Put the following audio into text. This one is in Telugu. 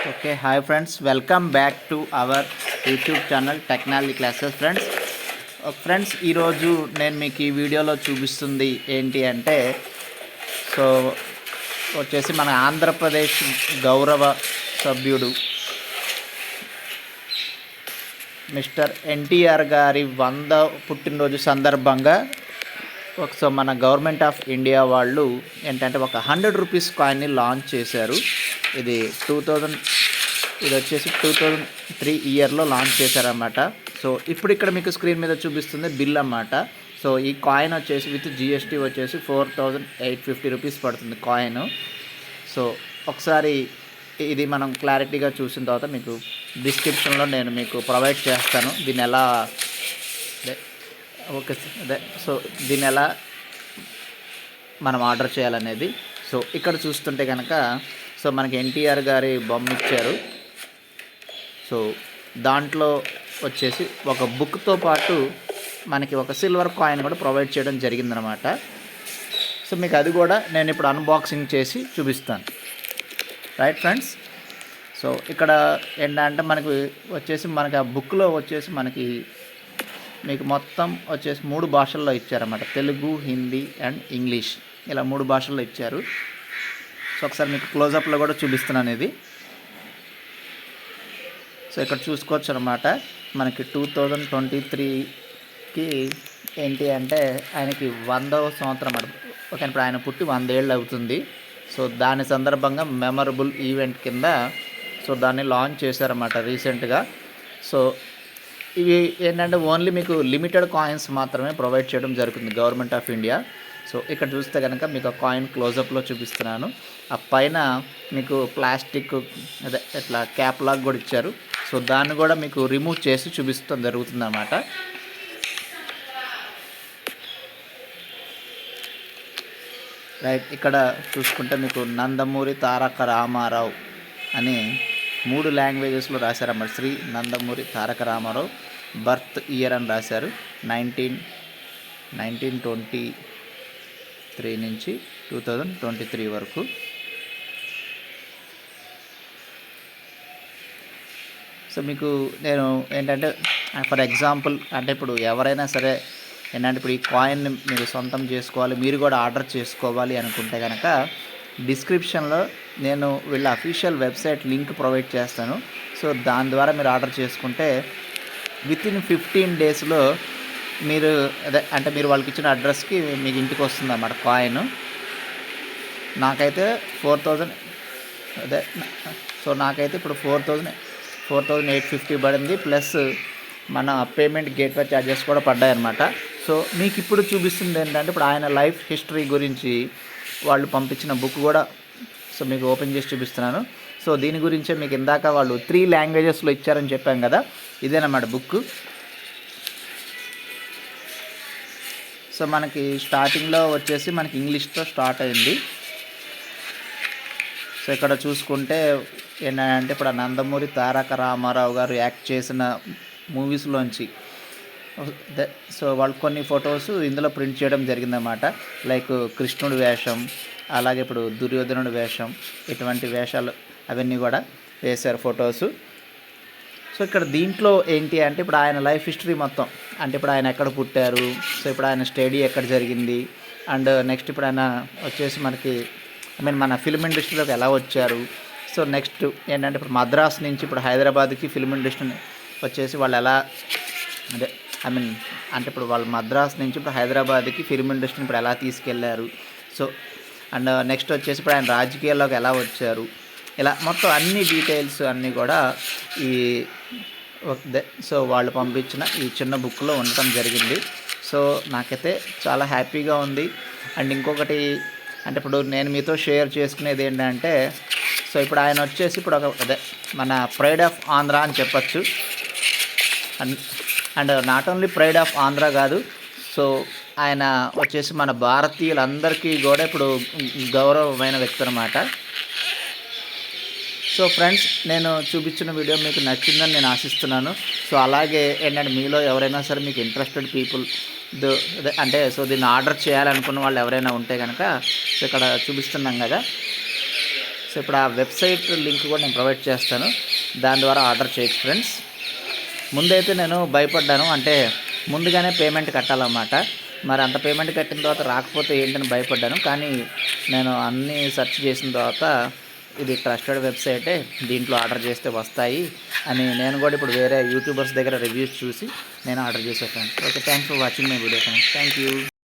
Okay, hi friends, welcome back to our YouTube channel technology classes. Friends ఈరోజు నేను మీకు ఈ వీడియోలో చూపిస్తుంది ఏంటి అంటే, సో వచ్చేసి మన ఆంధ్రప్రదేశ్ గౌరవ సభ్యుడు మిస్టర్ ఎన్టీఆర్ గారి 100వ పుట్టినరోజు సందర్భంగా సో మన గవర్నమెంట్ ఆఫ్ ఇండియా వాళ్ళు ఏంటంటే ఒక 100 రూపీస్ కాయిన్ని లాంచ్ చేశారు. ఇది వచ్చేసి 2003 ఇయర్లో లాంచ్ చేశారన్నమాట. సో ఇప్పుడు ఇక్కడ మీకు స్క్రీన్ మీద చూపిస్తుంది బిల్ అన్నమాట. సో ఈ కాయిన్ వచ్చేసి విత్ జిఎస్టీ వచ్చేసి 4850 రూపీస్ పడుతుంది కాయిన్. సో ఒకసారి ఇది మనం క్లారిటీగా చూసిన తర్వాత మీకు డిస్క్రిప్షన్లో నేను మీకు ప్రొవైడ్ చేస్తాను దీన్ని ఎలా సో దీన్ని ఎలా మనం ఆర్డర్ చేయాలనేది. సో ఇక్కడ చూస్తుంటే కనుక సో మనకి ఎన్టీఆర్ గారి బొమ్మ ఇచ్చారు. సో దాంట్లో వచ్చేసి ఒక బుక్తో పాటు మనకి ఒక సిల్వర్ కాయిన్ కూడా ప్రొవైడ్ చేయడం జరిగిందనమాట. సో మీకు అది కూడా నేను ఇప్పుడు అన్బాక్సింగ్ చేసి చూపిస్తాను. రైట్ ఫ్రెండ్స్, సో ఇక్కడ ఏంటంటే మనకి ఆ బుక్లో వచ్చేసి మీకు మొత్తం వచ్చేసి 3 భాషల్లో ఇచ్చారన్నమాట. తెలుగు, హిందీ అండ్ ఇంగ్లీష్, ఇలా 3 భాషల్లో ఇచ్చారు. సో ఒకసారి మీకు క్లోజప్లో కూడా చూపిస్తున్నాను ఇది. సో ఇక్కడ చూసుకోవచ్చు అనమాట. మనకి 2023కి ఏంటి అంటే ఆయనకి 100వ సంవత్సరం ఓకే, ఇప్పుడు ఆయన పుట్టి 100 ఏళ్ళు అవుతుంది. సో దాని సందర్భంగా మెమరబుల్ ఈవెంట్ కింద సో దాన్ని లాంచ్ చేశారన్నమాట రీసెంట్గా. సో ఇవి ఏంటంటే ఓన్లీ మీకు లిమిటెడ్ కాయిన్స్ మాత్రమే ప్రొవైడ్ చేయడం జరుగుతుంది గవర్నమెంట్ ఆఫ్ ఇండియా. సో ఇక్కడ చూస్తే కనుక మీకు ఆ కాయిన్ క్లోజప్లో చూపిస్తున్నాను. ఆ పైన మీకు ప్లాస్టిక్ ఇట్లా క్యాప్ లాగా కూడా ఇచ్చారు. సో దాన్ని కూడా మీకు రిమూవ్ చేసి చూపిస్తాం జరుగుతుంది అన్నమాట. రైట్, ఇక్కడ చూసుకుంటే మీకు నందమూరి తారక రామారావు అని 3 లాంగ్వేజెస్లో రాశారన్నమాట. శ్రీ నందమూరి తారక రామారావు బర్త్ ఇయర్ అని రాశారు. 1923 నుంచి 2023 వరకు. సో మీకు నేను ఏంటంటే ఫర్ ఎగ్జాంపుల్ అంటే ఇప్పుడు ఎవరైనా సరే ఏంటంటే ఇప్పుడు ఈ కాయిన్ని మీరు సొంతం చేసుకోవాలి, మీరు కూడా ఆర్డర్ చేసుకోవాలి అనుకుంటే కనుక డిస్క్రిప్షన్లో నేను వీళ్ళ అఫీషియల్ వెబ్సైట్ లింక్ ప్రొవైడ్ చేస్తాను. సో దాని ద్వారా మీరు ఆర్డర్ చేసుకుంటే వితిన్ 15 డేస్లో మీరు అంటే మీరు వాళ్ళకి ఇచ్చిన అడ్రస్కి మీకు ఇంటికి వస్తుంది అన్నమాట కాయిన్. నాకైతే 4000 సో నాకైతే ఇప్పుడు 4850 పడింది, ప్లస్ మన పేమెంట్ గేట్వే ఛార్జెస్ కూడా పడ్డాయి అన్నమాట. సో మీకు ఇప్పుడు చూపిస్తుంది ఏంటంటే ఇప్పుడు ఆయన లైఫ్ హిస్టరీ గురించి వాళ్ళు పంపించిన బుక్ కూడా సో మీకు ఓపెన్ చేసి చూపిస్తున్నాను. సో దీని గురించే మీకు ఇందాక వాళ్ళు 3 లాంగ్వేజెస్లో ఇచ్చారని చెప్పాం కదా, ఇదేనమాట బుక్. సో మనకి స్టార్టింగ్లో వచ్చేసి మనకి ఇంగ్లీష్తో స్టార్ట్ అయింది. సో ఇక్కడ చూసుకుంటే ఏంటంటే ఇప్పుడు నందమూరి తారక రామారావు గారు యాక్ట్ చేసిన మూవీస్లోంచి సో వాళ్ళు కొన్ని ఫొటోస్ ఇందులో ప్రింట్ చేయడం జరిగిందన్నమాట. లైక్ కృష్ణుడి వేషం, అలాగే ఇప్పుడు దుర్యోధనుడి వేషం, ఇటువంటి వేషాలు అవన్నీ కూడా వేశారు ఫొటోస్. సో ఇక్కడ దీంట్లో ఏంటి అంటే ఇప్పుడు ఆయన లైఫ్ హిస్టరీ మొత్తం, అంటే ఇప్పుడు ఆయన ఎక్కడ పుట్టారు, సో ఇప్పుడు ఆయన స్టడీ ఎక్కడ జరిగింది, అండ్ నెక్స్ట్ ఇప్పుడు ఆయన వచ్చేసి మనకి మన ఫిల్మ్ ఇండస్ట్రీలోకి ఎలా వచ్చారు. సో నెక్స్ట్ ఏంటంటే ఇప్పుడు మద్రాస్ నుంచి ఇప్పుడు హైదరాబాద్కి ఫిల్మ్ ఇండస్ట్రీ వచ్చేసి వాళ్ళు ఎలా అంటే ఇప్పుడు వాళ్ళు మద్రాస్ నుంచి ఇప్పుడు హైదరాబాద్కి ఫిల్మ్ ఇండస్ట్రీని ఇప్పుడు ఎలా తీసుకెళ్లారు. సో అండ్ నెక్స్ట్ వచ్చేసి ఇప్పుడు ఆయన రాజకీయాల్లోకి ఎలా వచ్చారు, ఇలా మొత్తం అన్ని డీటెయిల్స్ అన్నీ కూడా సో వాళ్ళు పంపించిన ఈ చిన్న బుక్లో ఉండటం జరిగింది. సో నాకైతే చాలా హ్యాపీగా ఉంది. అండ్ ఇంకొకటి అంటే ఇప్పుడు నేను మీతో షేర్ చేసుకునేది ఏంటంటే సో ఇప్పుడు ఆయన వచ్చేసి ఇప్పుడు మన ప్రైడ్ ఆఫ్ ఆంధ్ర అని చెప్పచ్చు. And not only pride of Andhra కాదు, సో ఆయన వచ్చేసి మన భారతీయులందరికీ కూడా ఇప్పుడు గౌరవమైన వ్యక్తి అన్నమాట. సో ఫ్రెండ్స్, నేను చూపించిన వీడియో మీకు నచ్చిందని నేను ఆశిస్తున్నాను. సో అలాగే ఏంటంటే మీలో ఎవరైనా సరే మీకు ఇంట్రెస్టెడ్ పీపుల్ అంటే సో దీన్ని ఆర్డర్ చేయాలనుకున్న వాళ్ళు ఎవరైనా ఉంటే కనుక సో ఇక్కడ చూపిస్తున్నాం కదా, సో ఇప్పుడు ఆ వెబ్సైట్ లింక్ కూడా నేను ప్రొవైడ్ చేస్తాను, దాని ద్వారా ఆర్డర్ చేయొచ్చు ఫ్రెండ్స్. ముందైతే నేను భయపడ్డాను, అంటే ముందుగానే పేమెంట్ కట్టాలన్నమాట. మరి అంత పేమెంట్ కట్టిన తర్వాత రాకపోతే ఏంటని భయపడ్డాను. కానీ నేను అన్నీ సెర్చ్ చేసిన తర్వాత ఇది ట్రస్టెడ్ వెబ్సైటే, దీంట్లో ఆర్డర్ చేస్తే వస్తాయి అని నేను కూడా ఇప్పుడు వేరే యూట్యూబర్స్ దగ్గర రివ్యూస్ చూసి నేను ఆర్డర్ చేసే friends. Okay, thanks for watching my video friends. Thank you.